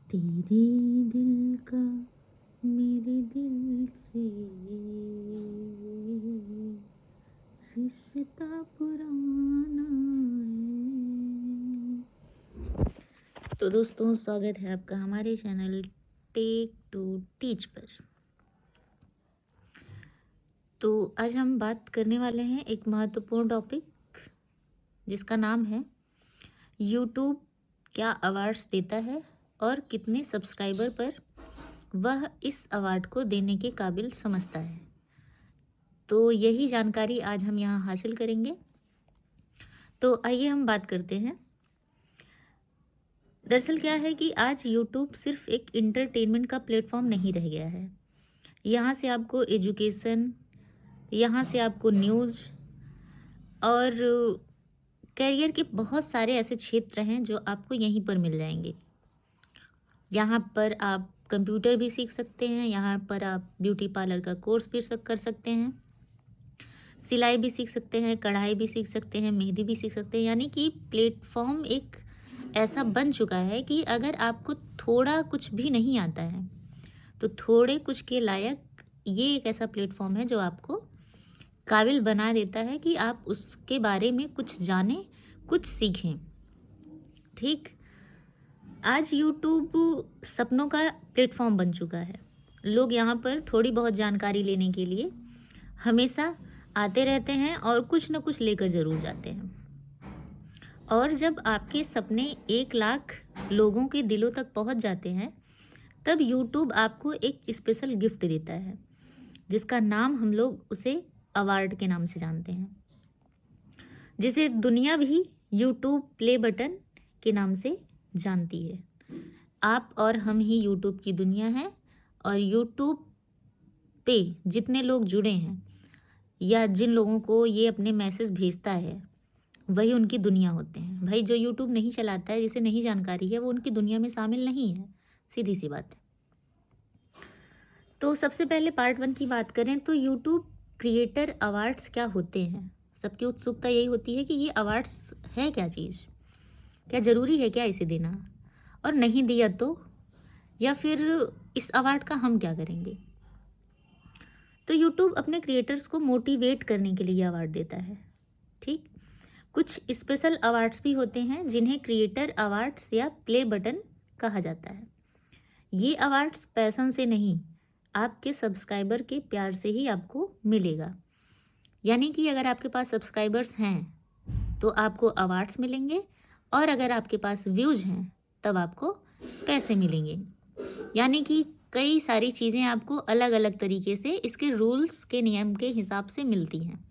तेरे दिल का मेरे दिल से रिश्ता पुराना है। तो दोस्तों, स्वागत है आपका हमारे चैनल टेक टू टीच पर। तो आज हम बात करने वाले हैं एक महत्वपूर्ण टॉपिक जिसका नाम है यूट्यूब क्या अवार्ड्स देता है और कितने सब्सक्राइबर पर वह इस अवार्ड को देने के काबिल समझता है। तो यही जानकारी आज हम यहाँ हासिल करेंगे। तो आइए हम बात करते हैं। दरअसल क्या है कि आज यूट्यूब सिर्फ एक इंटरटेनमेंट का प्लेटफॉर्म नहीं रह गया है। यहाँ से आपको एजुकेशन, यहाँ से आपको न्यूज़ और करियर के बहुत सारे ऐसे क्षेत्र हैं जो आपको यहीं पर मिल जाएंगे। यहाँ पर आप कंप्यूटर भी सीख सकते हैं, यहाँ पर आप ब्यूटी पार्लर का कोर्स भी कर सकते हैं, सिलाई भी सीख सकते हैं, कढ़ाई भी सीख सकते हैं, मेहंदी भी सीख सकते हैं। यानी कि प्लेटफॉर्म एक ऐसा बन चुका है कि अगर आपको थोड़ा कुछ भी नहीं आता है तो थोड़े कुछ के लायक ये एक ऐसा प्लेटफॉर्म है जो आपको काबिल बना देता है कि आप उसके बारे में कुछ जानें, कुछ सीखें। ठीक, आज यूट्यूब सपनों का प्लेटफॉर्म बन चुका है। लोग यहाँ पर थोड़ी बहुत जानकारी लेने के लिए हमेशा आते रहते हैं और कुछ न कुछ लेकर ज़रूर जाते हैं। और जब आपके सपने 1 लाख लोगों के दिलों तक पहुँच जाते हैं तब यूट्यूब आपको एक स्पेशल गिफ्ट देता है जिसका नाम हम लोग उसे अवार्ड के नाम से जानते हैं, जिसे दुनिया भी यूट्यूब प्ले बटन के नाम से जानती है। आप और हम ही यूट्यूब की दुनिया है और यूट्यूब पे जितने लोग जुड़े हैं या जिन लोगों को ये अपने मैसेज भेजता है वही उनकी दुनिया होते हैं। भाई, जो यूट्यूब नहीं चलाता है, जिसे नहीं जानकारी है, वो उनकी दुनिया में शामिल नहीं है। सीधी सी बात है। तो सबसे पहले पार्ट 1 की बात करें तो यूट्यूब क्रिएटर अवार्ड्स क्या होते हैं। सबकी उत्सुकता यही होती है कि ये अवार्ड्स है क्या चीज़, क्या ज़रूरी है क्या इसे देना, और नहीं दिया तो, या फिर इस अवार्ड का हम क्या करेंगे। तो यूट्यूब अपने क्रिएटर्स को मोटिवेट करने के लिए अवार्ड देता है। ठीक, कुछ स्पेशल अवार्ड्स भी होते हैं जिन्हें क्रिएटर अवार्ड्स या प्ले बटन कहा जाता है। ये अवार्ड्स पैसन से नहीं, आपके सब्सक्राइबर के प्यार से ही आपको मिलेगा। यानी कि अगर आपके पास सब्सक्राइबर्स हैं तो आपको अवार्ड्स मिलेंगे, और अगर आपके पास व्यूज़ हैं तब आपको पैसे मिलेंगे। यानी कि कई सारी चीज़ें आपको अलग अलग तरीके से इसके रूल्स के नियम के हिसाब से मिलती हैं।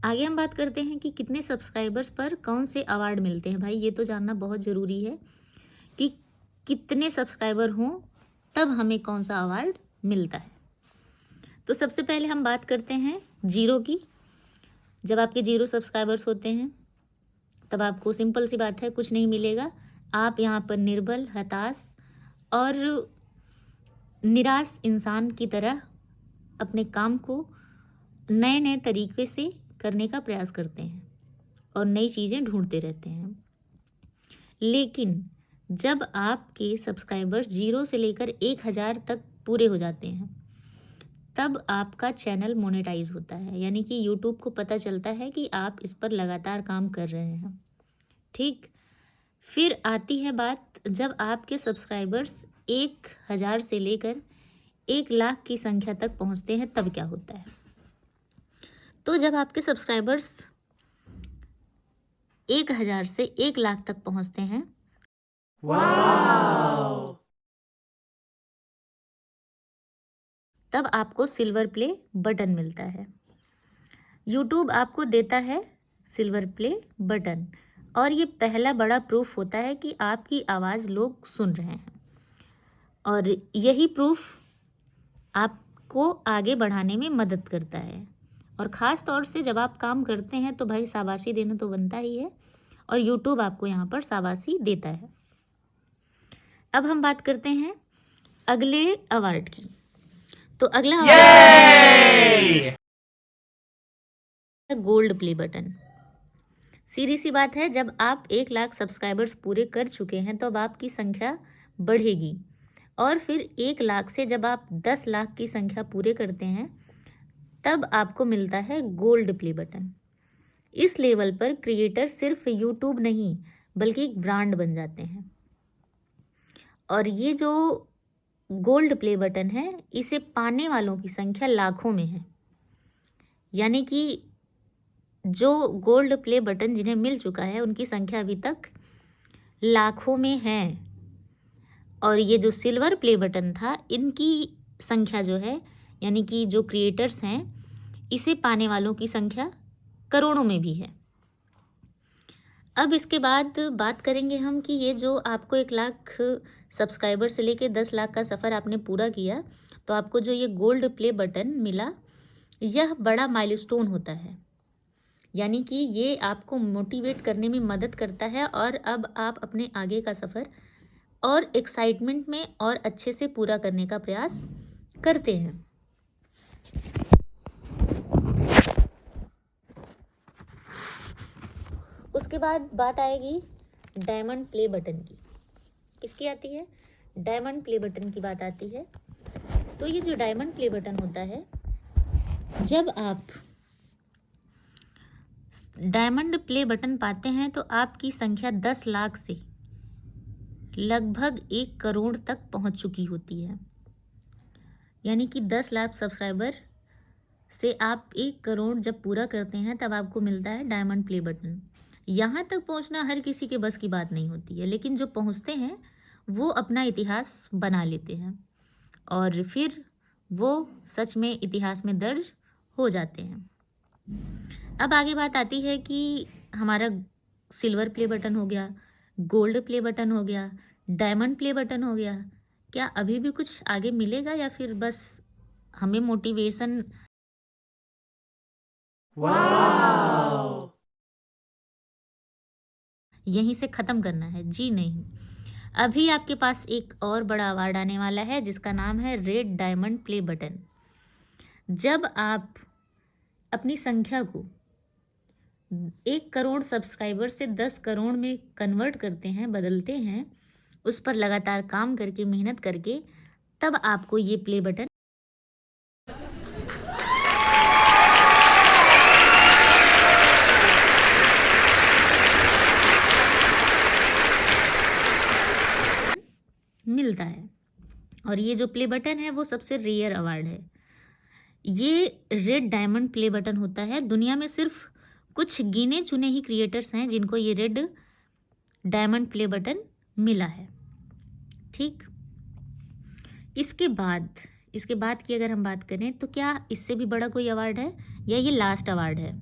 आगे हम बात करते हैं कि कितने सब्सक्राइबर्स पर कौन से अवार्ड मिलते हैं। भाई, ये तो जानना बहुत ज़रूरी है कि कितने सब्सक्राइबर हों तब हमें कौन सा अवार्ड मिलता है। तो सबसे पहले हम बात करते हैं जीरो की। जब आपके 0 सब्सक्राइबर्स होते हैं तब आपको सिंपल सी बात है, कुछ नहीं मिलेगा। आप यहाँ पर निर्बल, हताश और निराश इंसान की तरह अपने काम को नए नए तरीके से करने का प्रयास करते हैं और नई चीज़ें ढूंढते रहते हैं। लेकिन जब आपके सब्सक्राइबर्स 0 से लेकर 1000 तक पूरे हो जाते हैं तब आपका चैनल मोनेटाइज होता है। यानी कि यूट्यूब को पता चलता है कि आप इस पर लगातार काम कर रहे हैं। ठीक, फिर आती है बात, जब आपके सब्सक्राइबर्स 1000 से लेकर 1 लाख की संख्या तक पहुंचते हैं तब क्या होता है। तो जब आपके सब्सक्राइबर्स 1000 से 1 लाख तक पहुंचते हैं, वाव, तब आपको सिल्वर प्ले बटन मिलता है। यूट्यूब आपको देता है सिल्वर प्ले बटन, और ये पहला बड़ा प्रूफ होता है कि आपकी आवाज़ लोग सुन रहे हैं, और यही प्रूफ आपको आगे बढ़ाने में मदद करता है। और ख़ास तौर से जब आप काम करते हैं तो भाई शाबाशी देना तो बनता ही है, और यूट्यूब आपको यहाँ पर शाबाशी देता है। अब हम बात करते हैं अगले अवार्ड की। तो अगला अवार्ड गोल्ड प्ले बटन। सीधी सी बात है, जब आप 1 लाख सब्सक्राइबर्स पूरे कर चुके हैं तो अब आपकी संख्या बढ़ेगी, और फिर 1 लाख से जब आप 10 लाख की संख्या पूरे करते हैं तब आपको मिलता है गोल्ड प्ले बटन। इस लेवल पर क्रिएटर सिर्फ यूट्यूब नहीं बल्कि एक ब्रांड बन जाते हैं। और ये जो गोल्ड प्ले बटन है इसे पाने वालों की संख्या लाखों में है। यानी कि जो गोल्ड प्ले बटन जिन्हें मिल चुका है उनकी संख्या अभी तक लाखों में है, और ये जो सिल्वर प्ले बटन था इनकी संख्या जो है, यानी कि जो क्रिएटर्स हैं इसे पाने वालों की संख्या करोड़ों में भी है। अब इसके बाद बात करेंगे हम कि ये जो आपको 1 लाख सब्सक्राइबर से लेके 10 लाख का सफ़र आपने पूरा किया तो आपको जो ये गोल्ड प्ले बटन मिला, यह बड़ा माइलस्टोन होता है। यानी कि ये आपको मोटिवेट करने में मदद करता है, और अब आप अपने आगे का सफ़र और एक्साइटमेंट में और अच्छे से पूरा करने का प्रयास करते हैं। उसके बाद बात आएगी डायमंड प्ले बटन की। किसकी आती है? डायमंड प्ले बटन की बात आती है। तो ये जो डायमंड प्ले बटन होता है, जब आप डायमंड प्ले बटन पाते हैं तो आपकी संख्या 10 लाख से लगभग 1 करोड़ तक पहुंच चुकी होती है। यानी कि 10 लाख सब्सक्राइबर से आप 1 करोड़ जब पूरा करते हैं तब आपको मिलता है डायमंड प्ले बटन। यहाँ तक पहुँचना हर किसी के बस की बात नहीं होती है, लेकिन जो पहुँचते हैं वो अपना इतिहास बना लेते हैं और फिर वो सच में इतिहास में दर्ज हो जाते हैं। अब आगे बात आती है कि हमारा सिल्वर प्ले बटन हो गया, गोल्ड प्ले बटन हो गया, डायमंड प्ले बटन हो गया, क्या अभी भी कुछ आगे मिलेगा या फिर बस हमें मोटिवेशन यहीं से ख़त्म करना है? जी नहीं, अभी आपके पास एक और बड़ा अवार्ड आने वाला है जिसका नाम है रेड डायमंड प्ले बटन। जब आप अपनी संख्या को 1 करोड़ सब्सक्राइबर से 10 करोड़ में कन्वर्ट करते हैं, बदलते हैं, उस पर लगातार काम करके, मेहनत करके, तब आपको ये प्ले बटन मिलता है। और ये जो प्ले बटन है वो सबसे रेयर अवार्ड है। ये रेड डायमंड प्ले बटन होता है। दुनिया में सिर्फ कुछ गिने चुने ही क्रिएटर्स हैं जिनको ये रेड डायमंड प्ले बटन मिला है। ठीक, इसके बाद की अगर हम बात करें तो क्या इससे भी बड़ा कोई अवार्ड है या ये लास्ट अवार्ड है?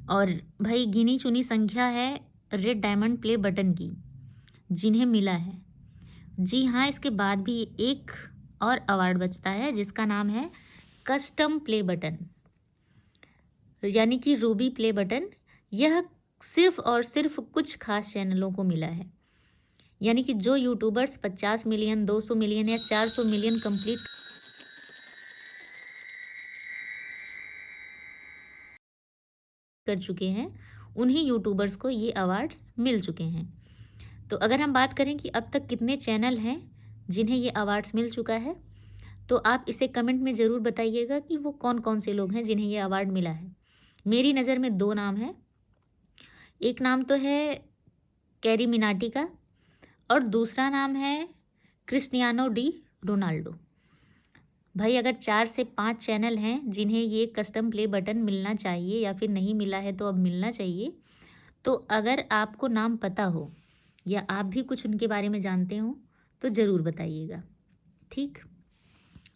और भाई गिनी चुनी संख्या है रेड डायमंड प्ले बटन की जिन्हें मिला है। जी हाँ, इसके बाद भी एक और अवार्ड बचता है जिसका नाम है कस्टम प्ले बटन, यानी कि रूबी प्ले बटन। यह सिर्फ और सिर्फ कुछ खास चैनलों को मिला है। यानी कि जो यूट्यूबर्स 50 मिलियन, 200 मिलियन या 400 मिलियन कंप्लीट कर चुके हैं, उन्हीं यूट्यूबर्स को ये अवार्ड्स मिल चुके हैं। तो अगर हम बात करें कि अब तक कितने चैनल हैं जिन्हें ये अवार्ड्स मिल चुका है, तो आप इसे कमेंट में ज़रूर बताइएगा कि वो कौन कौन से लोग हैं जिन्हें ये अवार्ड मिला है। मेरी नज़र में 2 नाम हैं। एक नाम तो है कैरी मिनाटी का और दूसरा नाम है क्रिस्टियानो डी रोनाल्डो। भाई अगर 4 से 5 चैनल हैं जिन्हें ये कस्टम प्ले बटन मिलना चाहिए या फिर नहीं मिला है तो अब मिलना चाहिए, तो अगर आपको नाम पता हो या आप भी कुछ उनके बारे में जानते हो तो ज़रूर बताइएगा। ठीक,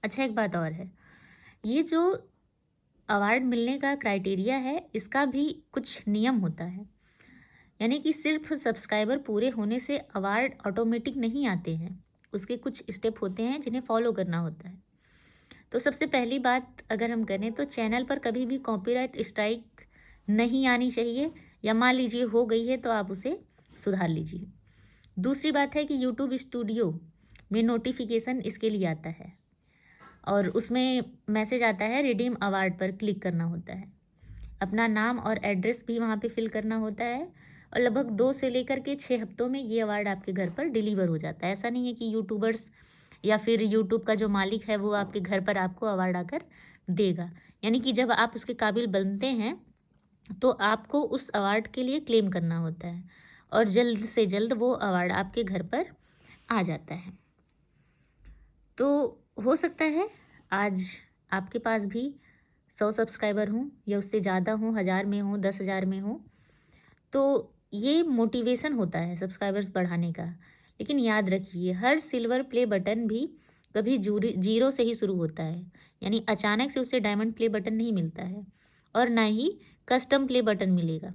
अच्छा एक बात और है, ये जो अवार्ड मिलने का क्राइटेरिया है इसका भी कुछ नियम होता है। यानी कि सिर्फ सब्सक्राइबर पूरे होने से अवार्ड ऑटोमेटिक नहीं आते हैं, उसके कुछ स्टेप होते हैं जिन्हें फॉलो करना होता है। तो सबसे पहली बात अगर हम करें तो चैनल पर कभी भी कॉपीराइट स्ट्राइक नहीं आनी चाहिए, या मान लीजिए हो गई है तो आप उसे सुधार लीजिए। दूसरी बात है कि यूट्यूब स्टूडियो में नोटिफिकेशन इसके लिए आता है और उसमें मैसेज आता है रिडीम अवार्ड पर क्लिक करना होता है। अपना नाम और एड्रेस भी वहाँ पे फिल करना होता है और लगभग 2 से लेकर के 6 हफ्तों में ये अवार्ड आपके घर पर डिलीवर हो जाता है। ऐसा नहीं है कि यूट्यूबर्स या फिर यूट्यूब का जो मालिक है वो आपके घर पर आपको अवार्ड आकर देगा। यानी कि जब आप उसके काबिल बनते हैं तो आपको उस अवार्ड के लिए क्लेम करना होता है और जल्द से जल्द वो अवार्ड आपके घर पर आ जाता है। तो हो सकता है आज आपके पास भी 100 सब्सक्राइबर हों या उससे ज़्यादा हों, 1000 में हों, 10,000 में हों, तो ये मोटिवेशन होता है सब्सक्राइबर्स बढ़ाने का। लेकिन याद रखिए, हर सिल्वर प्ले बटन भी कभी जीरो से ही शुरू होता है, यानी अचानक से उसे डायमंड प्ले बटन नहीं मिलता है और ना ही कस्टम प्ले बटन मिलेगा।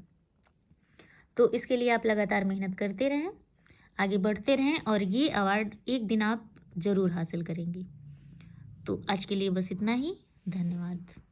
तो इसके लिए आप लगातार मेहनत करते रहें, आगे बढ़ते रहें और ये अवार्ड एक दिन आप ज़रूर हासिल करेंगे। तो आज के लिए बस इतना ही। धन्यवाद।